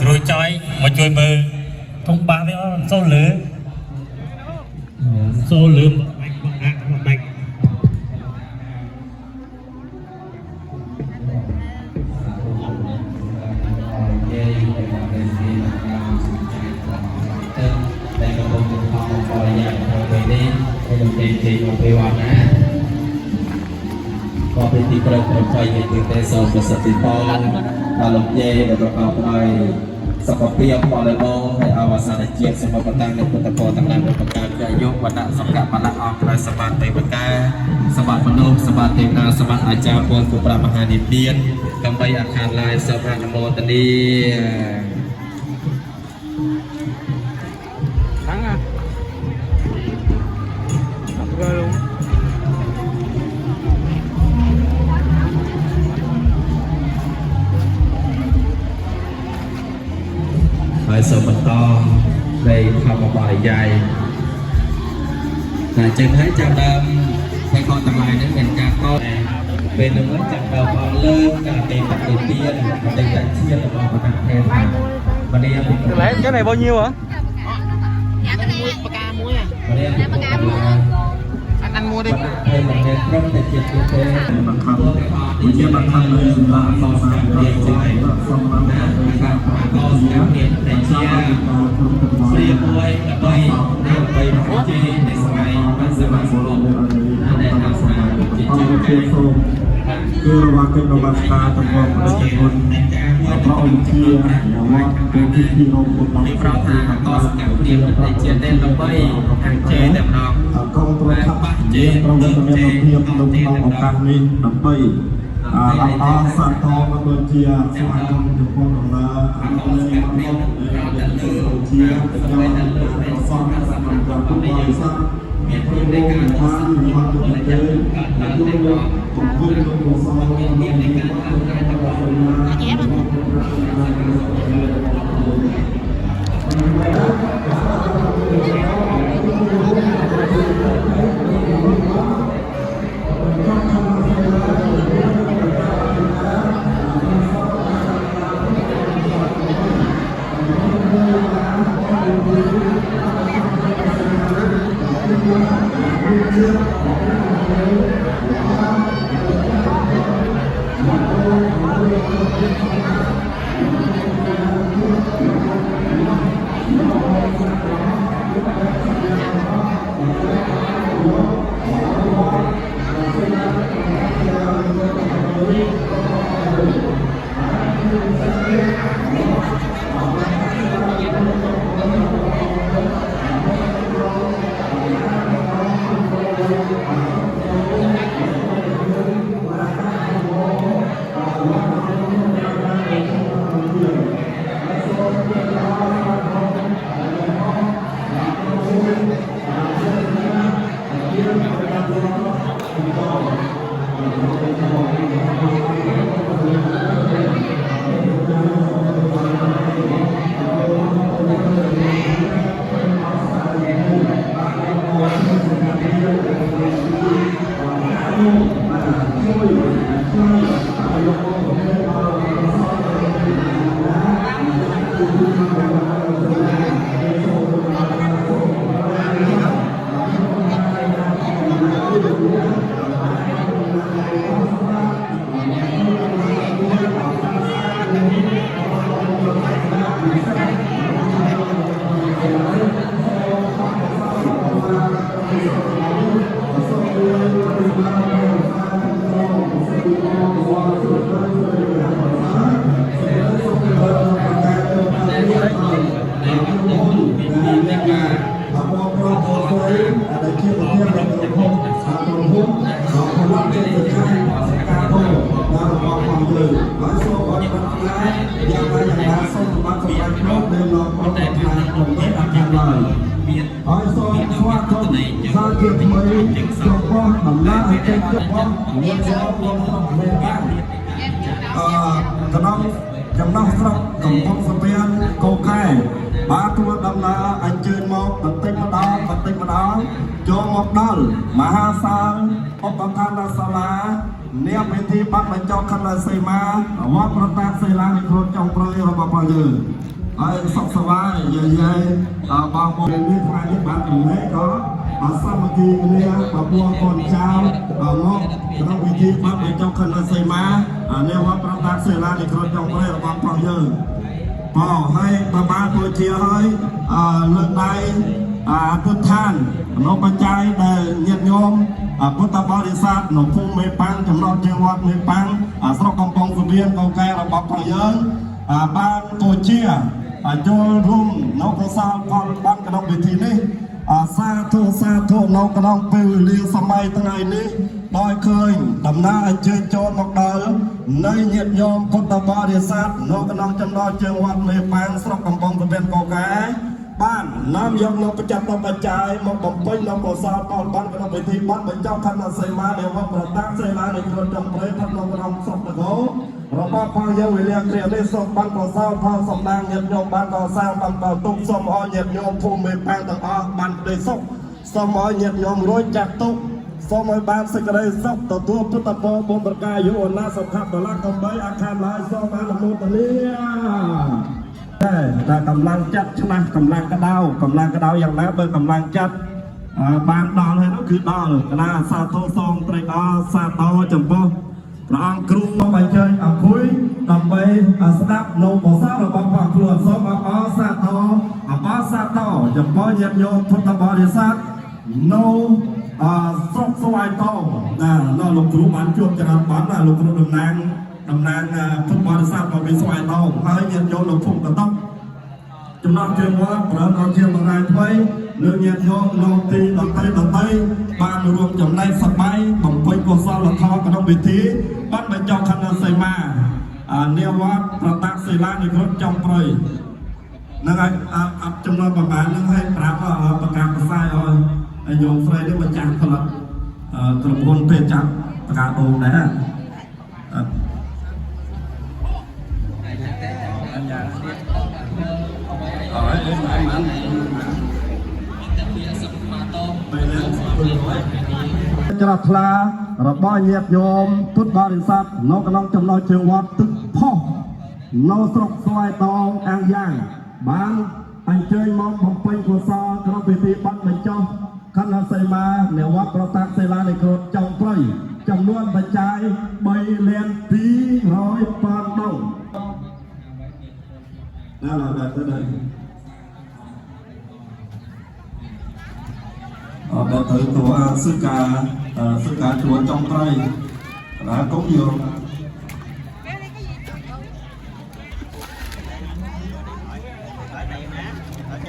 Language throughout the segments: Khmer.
rồi chơi mà chơi mờ thông báo với nó sâu lửa bạch có bên tí cơ trong chơi những cái tê sầu và sập tiền phong và lồng dê đểประกอบด้วยสกอร์เปียพอลเลโบให้อวสานเจียสมบัติตั้งในพุทธโพต่างๆโดยประการจะยกวันณะสกัดมาละออกเลยสบัดเตวกาสบัดมนุษย์สบัดเทวนาสบัดอาจารย์พลกุปรามหานิเดียนกำไปอาคารลายสภานโมตนีทั้งอ่ะហើយសូមបន្តនៃធម្មបរិយាយតែចឹងហើយចាប់ដើមតែខទាំងឡាយនេះមានការកោតពេលនោះចាប់ដើមអស់លើការទេបតិទានតែតែជាតិរបស់ប្រទេសថេថាបរិយាពីកន្លែងcái này bao nhiêu hả dạ cái này bạc ca muối à bạc ca muối anh mua đi đây là nghề trong để chuyện như thế bằng khăn chia bằng khăn lên là phong phú để chạy phong phú để làm con giáo nghiệp để chia chia muối để bay chi để xoay bắt giữ bắt số để làm sao chỉ chơiคือว่าเป็นโอกาสตะวันประชาชนพระองค์เชื่อว่าเป็นที่ที่เราควรรับพระทานก็สกัดเตรียมในเจียนเด่นลงไปทางเจแต่เราก็ตัวขับเจเราเดินเรียบเรียบลงเราของการนี้ลงไปเราต่อสัตว์ต่อมาเดินเชียร์สมัยก่อนอยู่คนของเราเราเลยมาลงเชียร์จะเราฟังสัตว์จากทุกบริษัทมีเพื่อนในการทำอยู่มาตัวเองและทุกเรื่องของเพื่อนของเราในการทำการตลอดเวลาThank you. ขอบคุณที่จะให้การโตและระบบความยืดและส่วนของคนร้ายอย่างไรอย่างนั้นส่งมาสมัยโลกเดิมเราคนแต่ทางตรงนี้ทำอย่างไรហើយសូមស្វាគមន៍សាជាថ្មីចំពោះដំណើរឲ្យចេញចំពោះមានចូលរួមក្នុងមេបានក្នុងចំណោះស្រុកកំពង់ស្ពានកោកែបានធ្វើដំណើរអញ្ជើញមកបន្តិចម្ដងចូលមកដល់មហាសាលឧបកណ្ណសាលានាមវិធីបាត់បញ្ចុះខណ្ឌសីមាវត្តប្រតាសិលានិគមចុងប្រយរបស់បងយើងហើយសុខសប្បាយយាយបងប្អូនមានថ្ងៃនេះបានចំណេះក៏សាមគ្គីគ្នាបងប្អូនកូនចៅមកក្នុងវិធីបាត់បញ្ចុះខណ្ឌសីមានាវត្តប្រតាសិលានិគមចុងប្រយរបស់បងយើងបងហើយបានពូជាហើយលើកដៃពុទ្ធឋាននៅបច្ច័យដែលញាតិញោមពុទ្ធបរិស័ទនៅភូមិមេប៉ាំងចំណោះជាវត្តមេប៉ាំងស្រុកកំពង់ស្ពានកោកែរបស់ផងយើងបានពូជាចូលរួមនៅកសាលផលបានក្នុងពិធីនេះសាធុនៅក្នុងពេលវេលាសម័យថ្ងៃនេះដោយឃើញដំណើរអញ្ជើញចូលមកដល់នៃញាតិញោមពុទ្ធបរិស័ទនៅក្នុងចំណោះជើងវត្តមេប៉ាំងស្រុកកំពង់ស្ពានកោកែបាននាំយកនៅប្រចាំបច្ច័យមកបំពេញនៅកសាលផលបានក្នុងពិធីបាត់បញ្ចុះខណ្ឌសីមានៃវត្តប្រតាសិលានៃក្រុមចំព្រៃផាត់នៅក្នុងស្រុកតកោរបស់ផងយើងវេលាគ្រានេះសូមបានកសាលផលសំដាងញាតិញោមបានកសាលបានបើទុកសូមឲ្យញាតិញោមភូមិមេប៉ាំងទាំងអស់បានក្តីសុខសូមឲ្យញាតិញោមរួចចាស់ទុកសូមឲ្យបានសេចក្តីសុខទទួលពុទ្ធពរបុណ្យប្រការយុវណាសុខៈបលៈកំបីអាខានឡើយសូមអនុមោទនាតែកម្លាំងចិត្តឆ្នះកម្លាំងក្តៅយ៉ាងណាបើកម្លាំងចិត្តបានដល់ហើយនោះគឺដល់កណាសាធុសូមត្រេកអរសាទរចំពោះព្រះអង្គគ្រូបញ្ជើញអង្គុយដើម្បីស្ដាប់នៅភាសារបស់ព្រះខ្លួនសូមអបអរសាទរចំពោះញាតិញោមពុទ្ធបរិស័ទនៅស្រុកស្វាយតោនៅលោកគ្រូបានជួបចរាចរណ៍បានលោកគ្រូតំណាងពុទ្ធបរិស័ទមកពីស្វាយតោហើយញាតិញោមនៅភូមិកតុកចំណោះជើងវត្តប្រើដល់ជាបរាយថ្មីលើញាតិញោមនៅទីដតីបានរួមចំណែកសប្បាយបំពេញកុសលធម៌ក្នុងពិធីបាត់បញ្ចុះខណ្ឌសីមានាវត្តប្រតាសិលានិគមចុងប្រយនឹងឲ្យចំណុចប្រហែលនឹងឲ្យប្រាប់ប្រកាសផ្សាយឲ្យញោមស្រីនេះម្ចាស់ផលិតក្រុមហ៊ុនពេទ្យចាប់ប្រកាសដូងដែរច្រះថ្លារបស់ញាតិញោមពុទ្ធបរិស័ទនៅក្នុងចំណោះជើងវត្តទឹកផុសនៅស្រុកស្វាយតងអាំងយ៉ាងបានអញ្ជើញមកបំពេញកុសលក្នុងពិធីបាត់បញ្ចុះខណ្ឌសីមានៅវត្តប្រតាសិលានិគមចុងប្រយចំនួនបច្ច័យ3លាន200ពាន់ដុល្លារដល់ទៅដល់ទៅសឹកការជួនចុងត្រៃណាកុំយក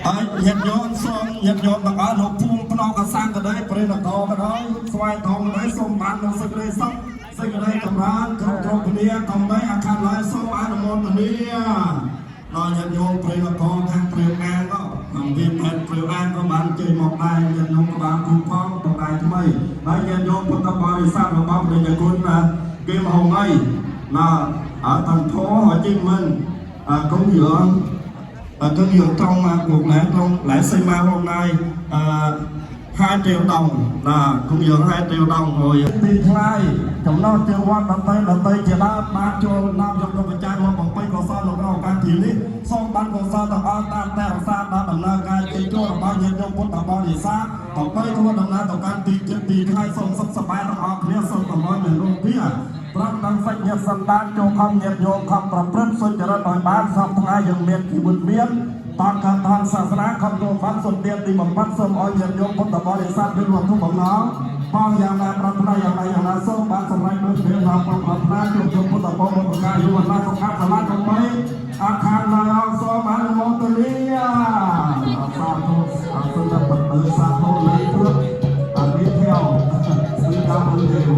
ហើយញាតិញោមសូមញាតិញោមទាំងអស់នៅភូមិភ្នំកសាងក៏ដោយព្រៃនគរក៏ដោយស្វាយតងក៏ដោយសូមបាននូវសេចក្តីសុខសេចក្តីចម្រើនគ្រប់គ្នាកំបីអាខានឡើយសូមអនុមោទនាដល់ញាតិញោមព្រៃនគរខាងព្រៃអាងក៏ពីពេទ្យព្រៃអាងក៏បានជ័យមកដែរញាតិញោមក៏បានគូផងបកដៃថ្មីហើយញាតិញោមពុទ្ធបរិស័ទរបស់ព្រះញគុណណាគេមកហងៃណាតំធោហើយជិះមិនកុំយល់tôi nhiều trong cuộc lễ trong lễ xây ma hôm nay 2 triệu đồng là cũng dường 2 triệu đồng rồi tiền khai trong đó chưa quan đợt tây chỉ đã ba cho nam trong công trai mà bằng quay có sao nó có can thì lý xong ban có sao tập an tan tèo xa đã đầm na gai chơi cho là bao nhiêu trong quân tập bao nhiêu xa tập quay thua đầm na tập can tiền khai xong sắp sắp bài nó học kia xong tập bao nhiêu luôn kiaรับดังไฟเงียบสันดานโจคำเงียบโยคำประพฤติสุจริตหน่อยบ้านสอบทายอย่างเมียนที่บุญเมียนตอนการทางศาสนาคำโตฟันสุดเดียนตีบังคับสมอ้อยเงียบโยพุทธบริษัทเป็นหลวงทุกของน้องป้องอย่างไรปรารถนาอย่างไรอย่างไรส้มบ้านสมัยเมื่อเดือนทางปรารถนาจุดจุดพุทธบริษัทการอยู่วันละสงฆ์สลาดไปอาคารลายสมันมองตัวนี้สาธุสาธุจะเปิดสาธุเลยเพื่ออันนี้เที่ยวซื้อดาวเรื Đi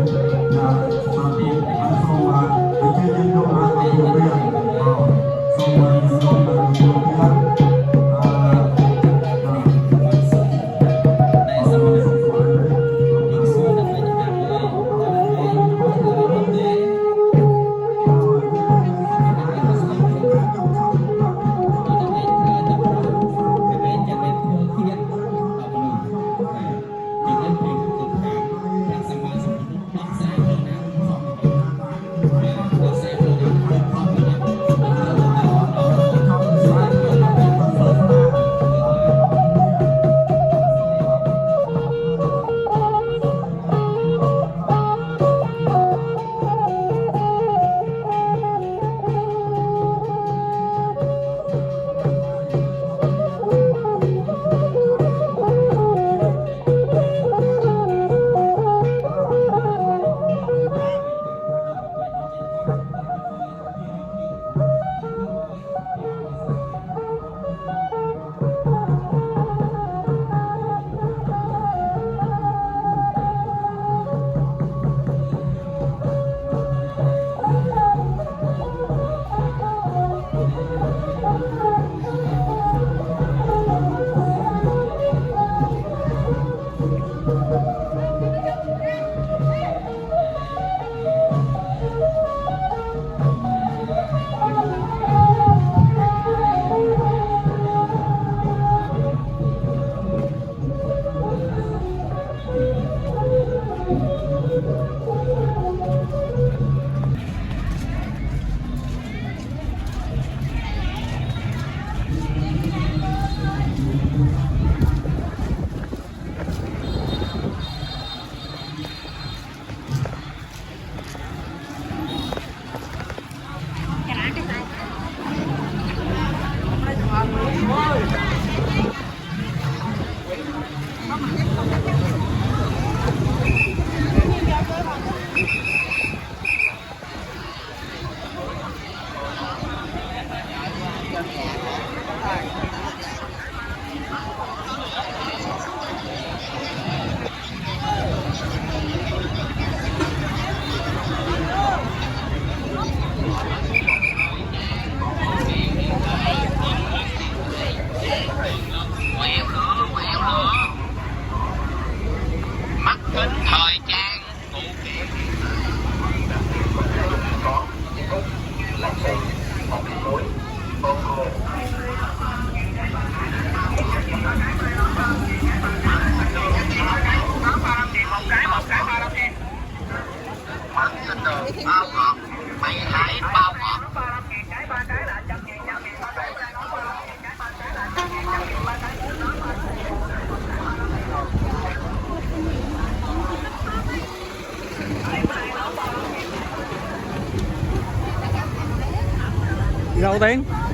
đâu Tiến?